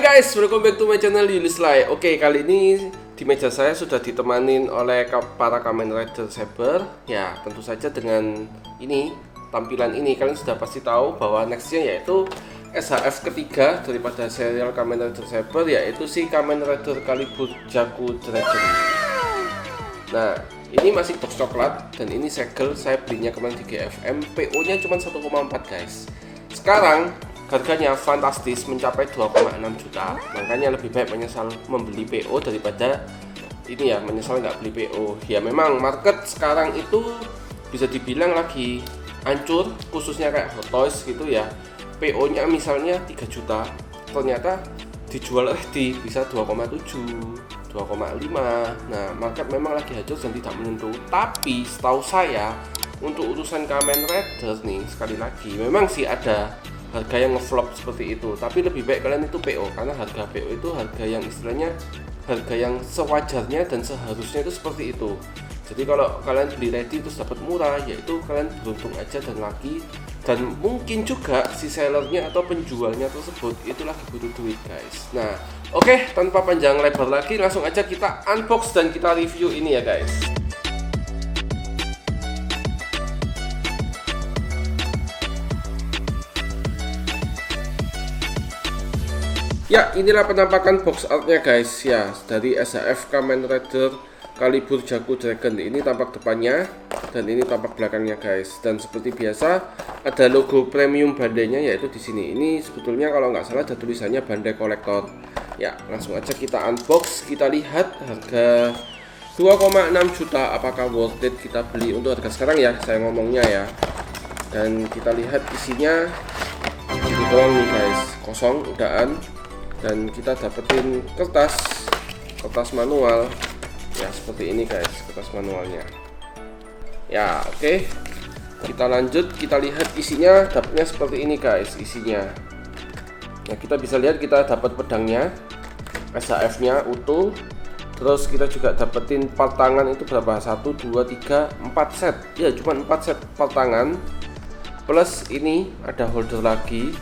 Guys, welcome back to my channel Yulislay. Oke, kali ini di meja saya sudah ditemanin oleh para Kamen Rider Saber. Ya, tentu saja dengan ini, tampilan ini kalian sudah pasti tahu bahwa nextnya yaitu SHF ketiga daripada serial Kamen Rider Saber, yaitu si Kamen Rider Calibur Jaku Dragon. Nah, ini masih box coklat dan ini segel, saya belinya kemarin di GFM. PO nya cuma 1,4 guys. Sekarang harganya fantastis mencapai 2,6 juta. Makanya lebih baik menyesal membeli PO daripada ini ya, menyesal nggak beli PO. Ya memang market sekarang itu bisa dibilang lagi hancur, khususnya kayak Hot Toys gitu ya. PO nya misalnya 3 juta, ternyata dijual di bisa 2,7, 2,5. Nah, market memang lagi hancur dan tidak menentu. Tapi setahu saya untuk urusan Kamen Rider nih, sekali lagi memang sih ada harga yang ngeflop seperti itu, tapi lebih baik kalian itu PO, karena harga PO itu harga yang istilahnya harga yang sewajarnya dan seharusnya itu seperti itu. Jadi kalau kalian beli ready terus dapat murah, yaitu kalian beruntung aja dan laki, dan mungkin juga si sellernya atau penjualnya tersebut itu lagi butuh duit guys. Nah oke, tanpa panjang lebar lagi langsung aja kita unbox dan kita review ini ya guys. Ya, inilah penampakan box artnya guys ya, dari SHF Kamen Rider Calibur Jaku Dragon. Ini tampak depannya dan ini tampak belakangnya guys. Dan seperti biasa ada logo premium bandainya yaitu di sini. Ini sebetulnya kalau nggak salah ada tulisannya bandai kolektor. Ya, langsung aja kita unbox, kita lihat harga 2,6 juta apakah worth it kita beli untuk harga sekarang ya, saya ngomongnya ya. Dan kita lihat isinya ini doang nih guys, kosong udahan. Dan kita dapetin kertas manual ya, seperti ini guys, kertas manualnya ya. Oke, kita lanjut, kita lihat isinya. Dapatnya seperti ini guys isinya. Nah, kita bisa lihat kita dapat pedangnya, SHF nya utuh. Terus kita juga dapetin part tangan itu berapa, 1, 2, 3, 4 set ya, cuma 4 set part tangan. Plus ini ada holder lagi,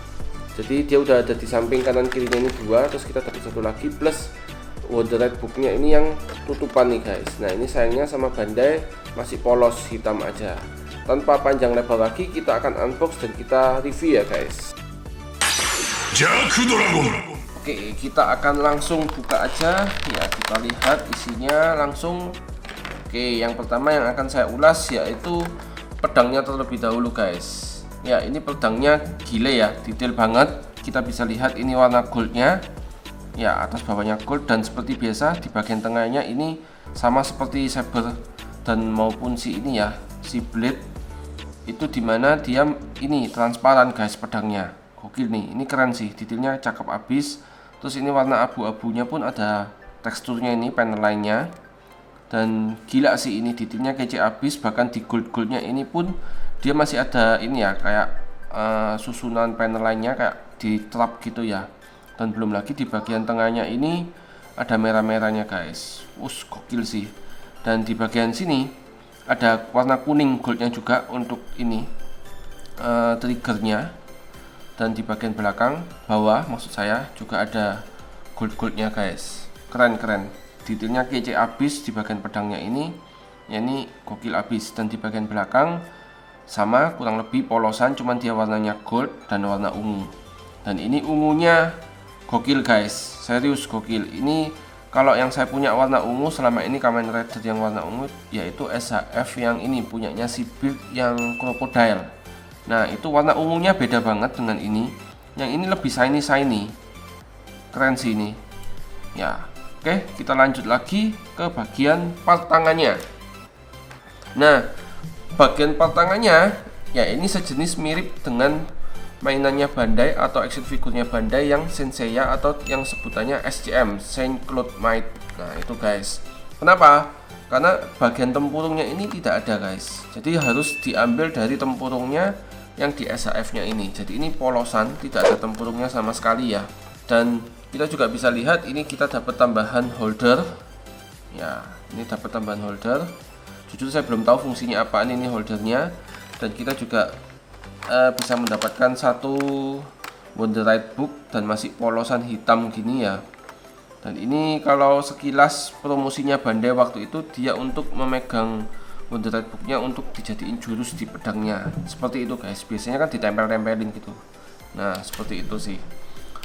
jadi dia udah ada di samping kanan kirinya ini 2, terus kita dapat satu lagi plus Wonderite booknya ini yang tutupan nih guys. Nah ini sayangnya sama Bandai masih polos hitam aja. Tanpa panjang lebar lagi kita akan unbox dan kita review ya guys. Jaku Dragon. Oke, kita akan langsung buka aja ya, kita lihat isinya langsung. Oke, yang pertama yang akan saya ulas yaitu pedangnya terlebih dahulu guys. Ya, ini pedangnya gile ya, detail banget. Kita bisa lihat ini warna goldnya ya, atas bawahnya gold. Dan seperti biasa di bagian tengahnya ini sama seperti Saber dan maupun si ini ya, si blade itu dimana dia ini transparan guys pedangnya. Gokil nih, ini keren sih, detailnya cakep abis. Terus ini warna abu-abunya pun ada teksturnya, ini panel lainnya. Dan gila sih ini detailnya kece abis, bahkan di gold-goldnya ini pun dia masih ada ini ya, kayak susunan panel lainnya kayak di trap gitu ya. Dan belum lagi di bagian tengahnya ini ada merah-merahnya guys. Gokil sih. Dan di bagian sini ada warna kuning goldnya juga untuk ini triggernya. Dan di bagian belakang bawah maksud saya juga ada gold-goldnya guys. Keren-keren, detailnya kece abis di bagian pedangnya ini ya, ini gokil abis. Dan di bagian belakang sama kurang lebih polosan, cuman dia warnanya gold dan warna ungu. Dan ini ungunya gokil guys, serius gokil. Ini kalau yang saya punya warna ungu selama ini Kamen Rider yang warna ungu yaitu SHF yang ini punyanya si build yang crocodile. Nah itu warna ungunya beda banget dengan ini. Yang ini lebih shiny, keren sih ini ya. Oke, kita lanjut lagi ke bagian part tangannya. Nah, bagian part tangannya ya ini sejenis mirip dengan mainannya Bandai atau action figurnya Bandai yang Senseiya atau yang sebutannya SCM, Saint Cloud Might. Nah itu guys, kenapa? Karena bagian tempurungnya ini tidak ada guys, jadi harus diambil dari tempurungnya yang di SHF nya ini. Jadi ini polosan, tidak ada tempurungnya sama sekali ya. Dan kita juga bisa lihat ini kita dapat tambahan holder ya, ini dapat tambahan holder. Jujur saya belum tahu fungsinya apaan ini holdernya. Dan kita juga bisa mendapatkan satu Wonderite Book dan masih polosan hitam gini ya. Dan ini kalau sekilas promosinya Bandai waktu itu, dia untuk memegang Wonderite Booknya untuk dijadiin jurus di pedangnya. Seperti itu guys, biasanya kan ditempel-tempelin gitu. Nah seperti itu sih.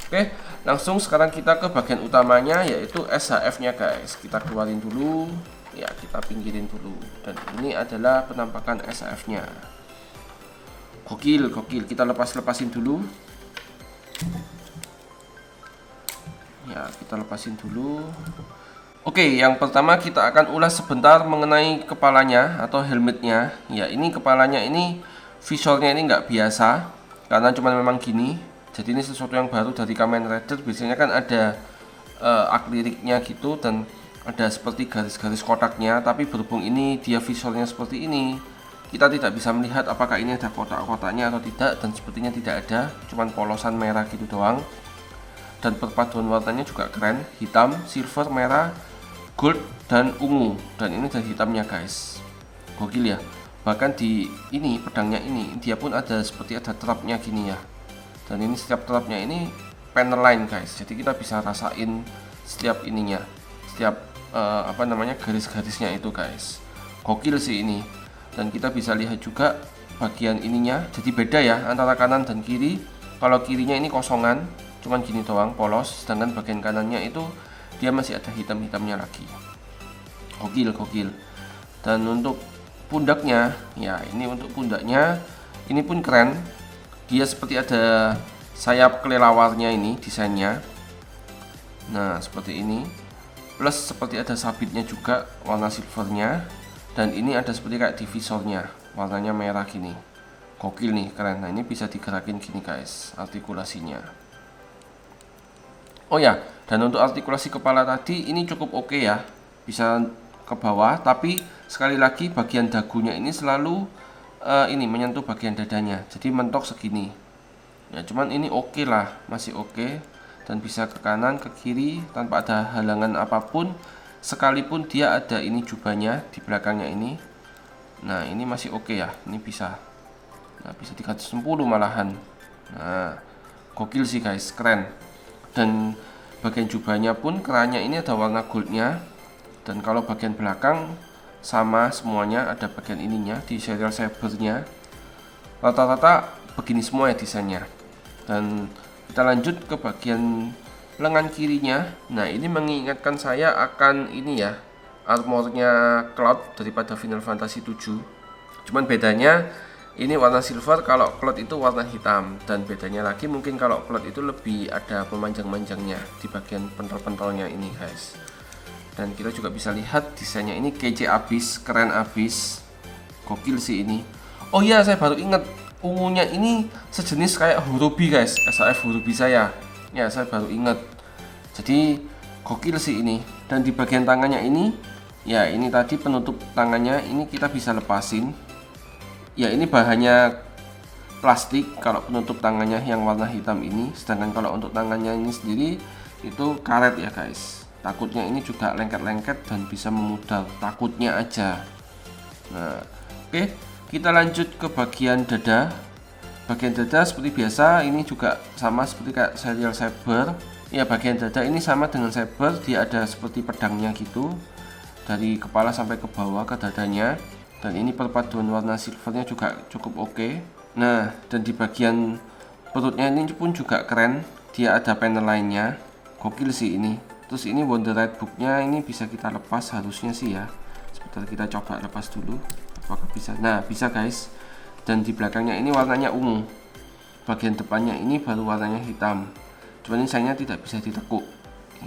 Oke, langsung sekarang kita ke bagian utamanya, yaitu SHF nya guys. Kita keluarin dulu, ya kita pinggirin dulu. Dan ini adalah penampakan SHF nya. Gokil, gokil. Kita lepasin dulu. Ya, kita lepasin dulu. Oke, yang pertama kita akan ulas sebentar mengenai kepalanya atau helmetnya. Ya, ini kepalanya ini visornya ini nggak biasa karena cuma memang gini. Jadi ini sesuatu yang baru dari Kamen Rider. Biasanya kan ada akliriknya gitu dan ada seperti garis-garis kotaknya. Tapi berhubung ini dia visornya seperti ini, kita tidak bisa melihat apakah ini ada kotak-kotaknya atau tidak. Dan sepertinya tidak ada, cuman polosan merah gitu doang. Dan perpaduan warnanya juga keren, hitam, silver, merah, gold, dan ungu. Dan ini dari hitamnya guys, gokil ya. Bahkan di ini pedangnya ini dia pun ada seperti ada trapnya gini ya. Dan ini setiap trapnya ini panel line guys, jadi kita bisa rasain setiap ininya, setiap garis-garisnya itu guys. Gokil sih ini. Dan kita bisa lihat juga bagian ininya, jadi beda ya antara kanan dan kiri. Kalau kirinya ini kosongan, cuman gini doang polos, sedangkan bagian kanannya itu dia masih ada hitam-hitamnya lagi. Gokil. Dan untuk pundaknya, ya ini untuk pundaknya ini pun keren. Dia seperti ada sayap kelelawarnya ini desainnya. Nah seperti ini, plus seperti ada sabitnya juga warna silvernya. Dan ini ada seperti kayak divisornya, warnanya merah gini. Gokil nih, keren. Nah ini bisa digerakin gini guys, artikulasinya. Oh ya, dan untuk artikulasi kepala tadi ini cukup oke ya, bisa ke bawah, tapi sekali lagi bagian dagunya ini selalu ini menyentuh bagian dadanya, jadi mentok segini. Ya cuman ini oke lah, masih oke, dan bisa ke kanan ke kiri tanpa ada halangan apapun, sekalipun dia ada ini jubahnya di belakangnya ini. Nah ini masih oke ya, ini bisa, nah bisa 310 malahan. Nah gokil sih guys, keren. Dan bagian jubahnya pun kerannya ini ada warna goldnya. Dan kalau bagian belakang sama semuanya, ada bagian ininya di serial sabernya. Rata-rata begini semua ya desainnya. Dan kita lanjut ke bagian lengan kirinya. Nah ini mengingatkan saya akan ini ya, armornya Cloud daripada Final Fantasy 7. Cuman bedanya ini warna silver, kalau Cloud itu warna hitam. Dan bedanya lagi mungkin kalau Cloud itu lebih ada pemanjang-manjangnya di bagian pentol-pentolnya ini guys. Dan kita juga bisa lihat desainnya ini kece abis, keren abis, gokil sih ini. Oh iya, saya baru ingat, ungunya ini sejenis kayak Hurubi guys, SHF Hurubi saya. Ya saya baru ingat. Jadi gokil sih ini. Dan di bagian tangannya ini, ya ini tadi penutup tangannya ini kita bisa lepasin. Ya ini bahannya plastik kalau penutup tangannya yang warna hitam ini, sedangkan kalau untuk tangannya ini sendiri itu karet ya guys. Takutnya ini juga lengket-lengket dan bisa memudar, takutnya aja. Nah oke, kita lanjut ke bagian dada. Bagian dada seperti biasa, ini juga sama seperti kayak serial saber. Ya bagian dada ini sama dengan saber, dia ada seperti pedangnya gitu, dari kepala sampai ke bawah ke dadanya. Dan ini perpaduan warna silvernya juga cukup oke. Nah dan di bagian perutnya ini pun juga keren, dia ada panel lainnya, gokil sih ini. Terus ini Wonderite Booknya ini bisa kita lepas harusnya sih ya. Sebentar kita coba lepas dulu, apakah bisa. Nah bisa guys. Dan di belakangnya ini warnanya ungu, bagian depannya ini baru warnanya hitam. Cuman ini sayangnya tidak bisa ditekuk.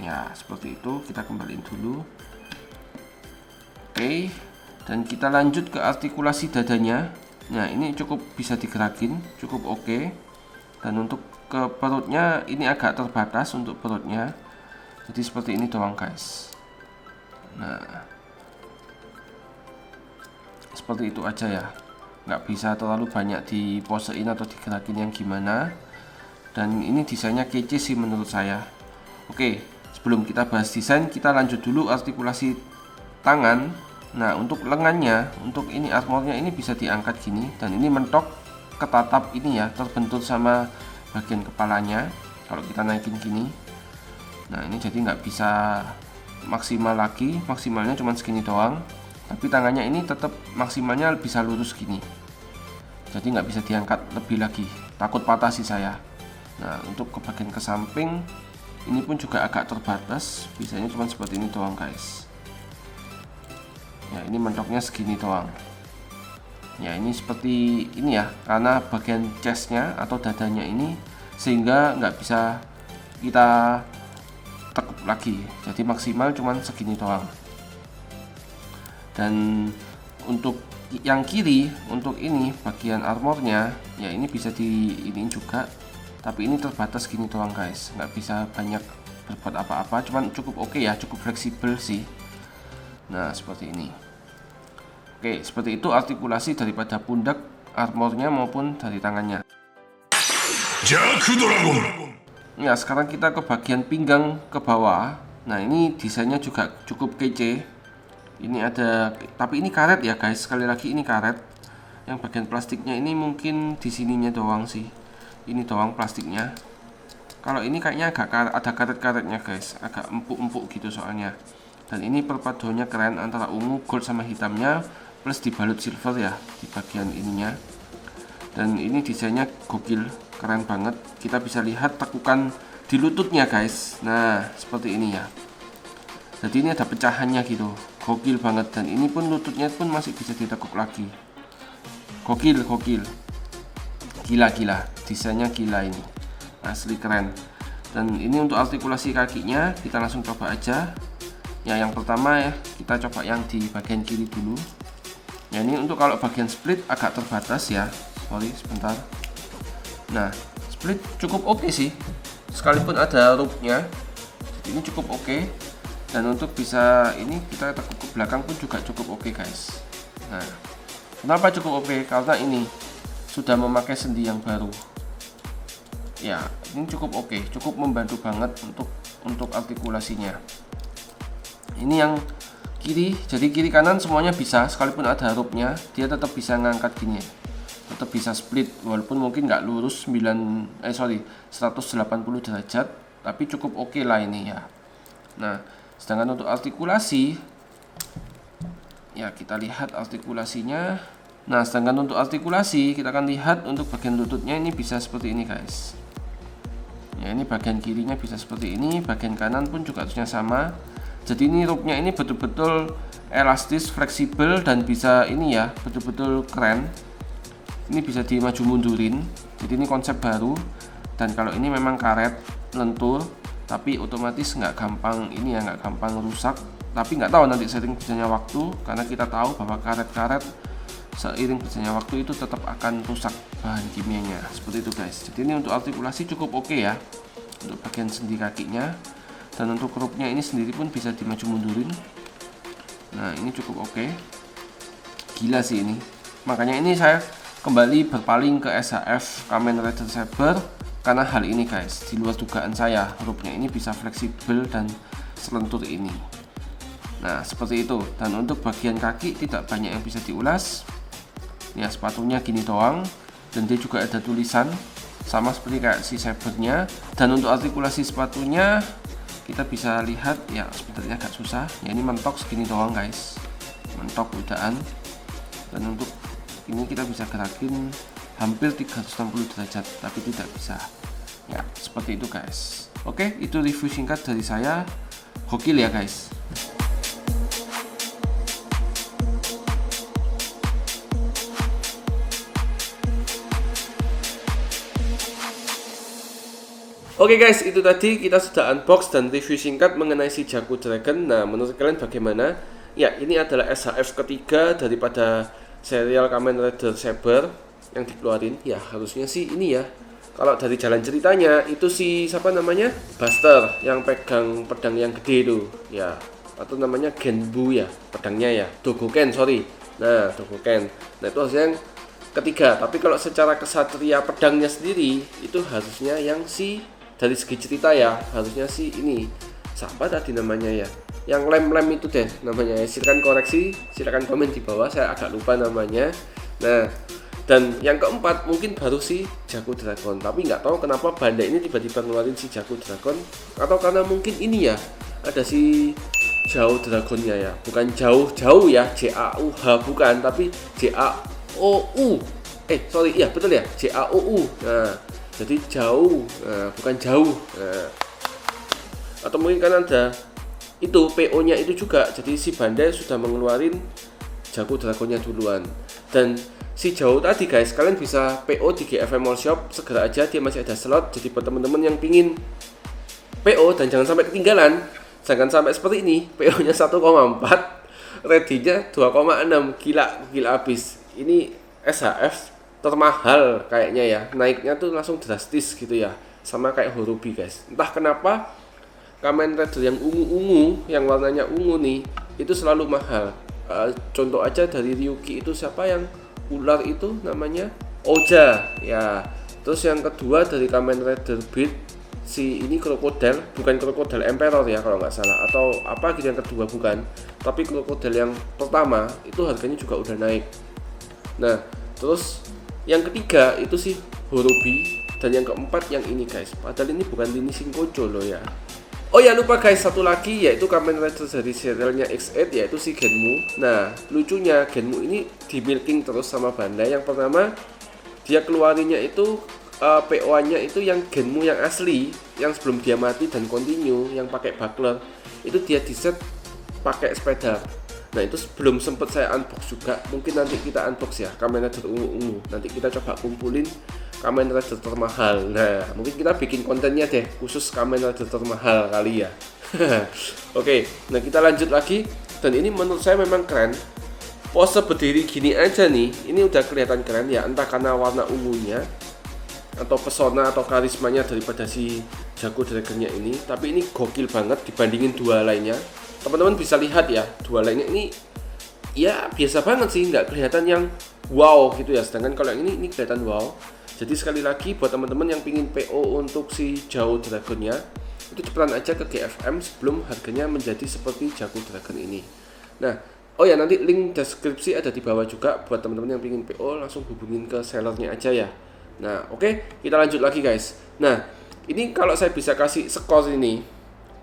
Ya seperti itu, kita kembaliin dulu. Oke. Dan kita lanjut ke artikulasi dadanya. Nah ini cukup bisa digerakin, cukup oke. Dan untuk ke perutnya ini agak terbatas untuk perutnya, jadi seperti ini doang guys. Nah seperti itu aja ya, nggak bisa terlalu banyak diposein atau digerakin yang gimana. Dan ini desainnya kece sih menurut saya. Oke, sebelum kita bahas desain, kita lanjut dulu artikulasi tangan. Nah untuk lengannya, untuk ini armornya ini bisa diangkat gini, dan ini mentok ketatap ini ya, terbentur sama bagian kepalanya kalau kita naikin gini. Nah ini jadi nggak bisa maksimal lagi, maksimalnya cuma segini doang, tapi tangannya ini tetap maksimalnya bisa lurus gini, jadi nggak bisa diangkat lebih lagi, takut patah sih saya. Nah untuk ke bagian ke samping ini pun juga agak terbatas, bisanya cuma seperti ini doang guys. Ya ini mentoknya segini doang. Ya ini seperti ini ya, karena bagian chestnya atau dadanya ini sehingga nggak bisa kita tekuk lagi, jadi maksimal cuman segini doang. Dan untuk yang kiri, untuk ini bagian armornya ya ini bisa di ini juga, tapi ini terbatas gini doang guys, nggak bisa banyak berbuat apa-apa, cuman cukup oke ya, cukup fleksibel sih. Nah seperti ini. Oke, seperti itu artikulasi daripada pundak armornya maupun dari tangannya. Jaku Dragon. Ya sekarang kita ke bagian pinggang ke bawah. Nah ini desainnya juga cukup kece. Ini ada, tapi ini karet ya guys, sekali lagi ini karet. Yang bagian plastiknya ini mungkin di sininya doang sih, ini doang plastiknya. Kalau ini kayaknya agak ada karet-karetnya guys, agak empuk-empuk gitu soalnya. Dan ini perpaduannya keren antara ungu, gold sama hitamnya, plus dibalut silver ya di bagian ininya. Dan ini desainnya gokil, keren banget. Kita bisa lihat tekukan di lututnya guys. Nah seperti ini ya, jadi ini ada pecahannya gitu, gokil banget. Dan ini pun lututnya pun masih bisa ditekuk lagi, gokil, gila, desainnya gila, ini asli keren. Dan ini untuk artikulasi kakinya kita langsung coba aja ya. Yang pertama ya, kita coba yang di bagian kiri dulu ya. Ini untuk kalau bagian split agak terbatas ya, sorry sebentar. Nah split cukup oke sih, sekalipun ada rope-nya ini cukup oke. Dan untuk bisa ini kita tekuk ke belakang pun juga cukup oke guys. Nah kenapa cukup oke? Karena ini sudah memakai sendi yang baru ya, ini cukup oke, cukup membantu banget untuk artikulasinya. Ini yang kiri, jadi kiri kanan semuanya bisa, sekalipun ada rope-nya dia tetap bisa ngangkat gini, tetap bisa split, walaupun mungkin nggak lurus 180 derajat, tapi cukup oke lah ini ya. Nah sedangkan untuk artikulasi ya, kita lihat artikulasinya. Nah sedangkan untuk artikulasi kita akan lihat untuk bagian lututnya ini bisa seperti ini guys ya. Ini bagian kirinya bisa seperti ini, bagian kanan pun juga harusnya sama. Jadi ini rope-nya ini betul-betul elastis, fleksibel, dan bisa ini ya, betul-betul keren. Ini bisa dimaju mundurin, jadi ini konsep baru. Dan kalau ini memang karet lentur, tapi otomatis nggak gampang ini ya, nggak gampang rusak. Tapi nggak tahu nanti seiring berjalannya waktu, karena kita tahu bahwa karet-karet seiring berjalannya waktu itu tetap akan rusak bahan kimianya, seperti itu guys. Jadi ini untuk artikulasi cukup oke ya, untuk bagian sendi kakinya. Dan untuk rope-nya ini sendiri pun bisa dimaju mundurin. Nah ini cukup oke, gila sih ini. Makanya ini saya kembali berpaling ke SHF Kamen Rider Saber karena hal ini guys, di luar dugaan saya, rope-nya ini bisa fleksibel dan selentur ini. Nah seperti itu. Dan untuk bagian kaki tidak banyak yang bisa diulas ya, sepatunya gini doang, dan dia juga ada tulisan sama seperti kayak si Sabernya. Dan untuk artikulasi sepatunya kita bisa lihat ya, sebenarnya agak susah ya, ini mentok segini doang guys, mentok udaan. Dan untuk ini kita bisa gerakin hampir 360 derajat, tapi tidak bisa ya, seperti itu guys. Oke, itu review singkat dari saya, gokil ya guys. Oke guys, itu tadi kita sudah unbox dan review singkat mengenai si Jaku Dragon. Nah, menurut kalian bagaimana? Ya, ini adalah SHF ketiga daripada serial Kamen Rider Saber yang dikeluarin. Ya, harusnya sih ini ya. Kalau dari jalan ceritanya itu si siapa namanya? Buster yang pegang pedang yang gede itu. Ya, atau namanya Genbu ya, pedangnya ya. Dogoken, sorry. Nah, Dogoken. Nah, itu harusnya yang ketiga. Tapi kalau secara kesatria pedangnya sendiri itu harusnya yang si, dari segi cerita ya, harusnya sih ini siapa tadi namanya ya, yang lem-lem itu deh namanya ya. Silakan koreksi, silakan komen di bawah, saya agak lupa namanya. Nah Dan yang keempat mungkin baru si Jago Dragon, tapi nggak tahu kenapa Bandai ini tiba-tiba ngeluarin si Jago Dragon, atau karena mungkin ini ya ada si Jauh Dragonnya ya, bukan jauh ya, JAUH bukan, tapi JAOU. Sorry, ya betul ya, JAOU. Nah, jadi jauh, bukan jauh. Nah, atau mungkin kan ada itu PO-nya itu juga, jadi si Bandai sudah mengeluarin Jago Dragonnya duluan. Dan si jauh tadi guys, kalian bisa PO di GFM Mall Shop segera aja, dia masih ada slot. Jadi buat teman-teman yang pingin PO dan jangan sampai ketinggalan, jangan sampai seperti ini, PO-nya 1,4, ready-nya 2,6, gila habis. Ini SHF termahal kayaknya ya, naiknya tuh langsung drastis gitu ya, sama kayak Horobi guys. Entah kenapa Kamen Rider yang ungu-ungu, yang warnanya ungu nih, itu selalu mahal. Contoh aja dari Ryuki itu siapa yang ular itu namanya? Oja ya. Terus yang kedua dari Kamen Rider Beat, si ini krokodil, bukan krokodil Emperor ya kalau nggak salah, atau apa gitu yang kedua bukan, tapi krokodil yang pertama itu harganya juga udah naik. Nah terus yang ketiga itu si Horobi, dan yang keempat yang ini guys, padahal ini bukan lini Shinkocho loh ya. Oh ya lupa guys, satu lagi yaitu Kamen Rider dari serialnya X8 yaitu si Genmu. Nah lucunya Genmu ini di milking terus sama Bandai. Yang pertama dia keluarinnya itu PO-nya itu yang Genmu yang asli, yang sebelum dia mati dan continue, yang pakai buckler itu dia di set pakai sepeda. Nah itu belum sempet saya unbox juga, mungkin nanti kita unbox ya Kamen Rider ungu-ungu. Nanti kita coba kumpulin Kamen Rider termahal. Nah mungkin kita bikin kontennya deh khusus Kamen Rider termahal kali ya. Oke, nah kita lanjut lagi. Dan ini menurut saya memang keren. Pose berdiri gini aja nih, ini udah kelihatan keren ya, entah karena warna ungunya atau pesona atau karismanya daripada si Jago Dragonnya ini. Tapi ini gokil banget dibandingin dua lainnya. Teman-teman bisa lihat ya, dua lainnya ini ya biasa banget sih, nggak kelihatan yang wow gitu ya. Sedangkan kalau yang ini kelihatan wow. Jadi sekali lagi buat teman-teman yang pingin PO untuk si Jago Dragonnya, itu cepetan aja ke GFM sebelum harganya menjadi seperti Jago Dragon ini. Nah, oh ya nanti link deskripsi ada di bawah juga buat teman-teman yang pingin PO, langsung hubungin ke sellernya aja ya. Nah, oke, kita lanjut lagi guys. Nah, ini kalau saya bisa kasih skor ini,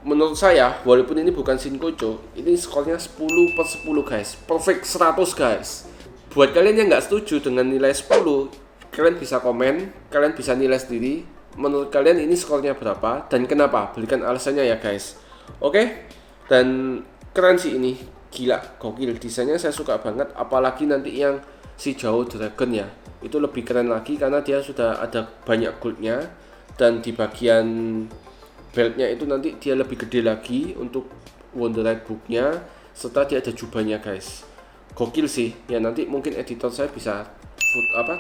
menurut saya walaupun ini bukan Shinkocho, ini skornya 10/10 guys, perfect 100 guys. Buat kalian yang nggak setuju dengan nilai 10, kalian bisa komen, kalian bisa nilai sendiri. Menurut kalian ini skornya berapa dan kenapa? Berikan alasannya ya guys. Oke, dan keren sih ini, gila, gokil. Desainnya saya suka banget, apalagi nanti yang si Jago Dragon ya, itu lebih keren lagi karena dia sudah ada banyak goldnya, dan di bagian beltnya itu nanti dia lebih gede lagi untuk Wonderite booknya, serta dia ada jubahnya guys. Gokil sih ya, nanti mungkin editor saya bisa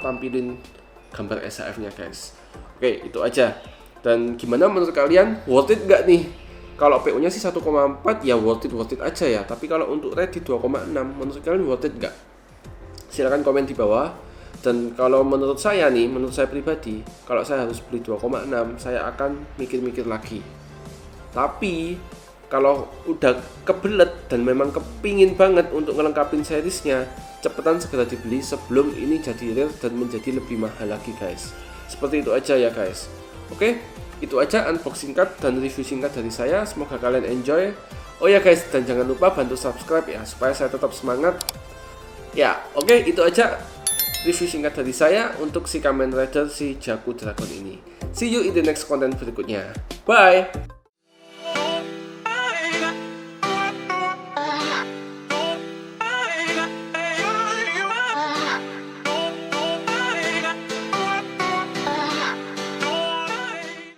tampilin gambar SHF-nya guys. Oke, itu aja. Dan gimana menurut kalian, worth it nggak nih? Kalau PO-nya sih 1,4 ya worth it aja ya. Tapi kalau untuk ready 2,6, menurut kalian worth it nggak? Silahkan komen di bawah. Dan kalau menurut saya nih, menurut saya pribadi, kalau saya harus beli 2,6, saya akan mikir-mikir lagi. Tapi kalau udah kebelet dan memang kepingin banget untuk ngelengkapin seriesnya, cepetan segera dibeli sebelum ini jadi rare dan menjadi lebih mahal lagi guys. Seperti itu aja ya guys. Oke, itu aja unboxing singkat dan review singkat dari saya. Semoga kalian enjoy. Oh ya guys, dan jangan lupa bantu subscribe ya, supaya saya tetap semangat. Ya, oke, itu aja review singkat dari saya untuk si Kamen Rider si Jago Dragon ini. See you in the next content berikutnya. Bye!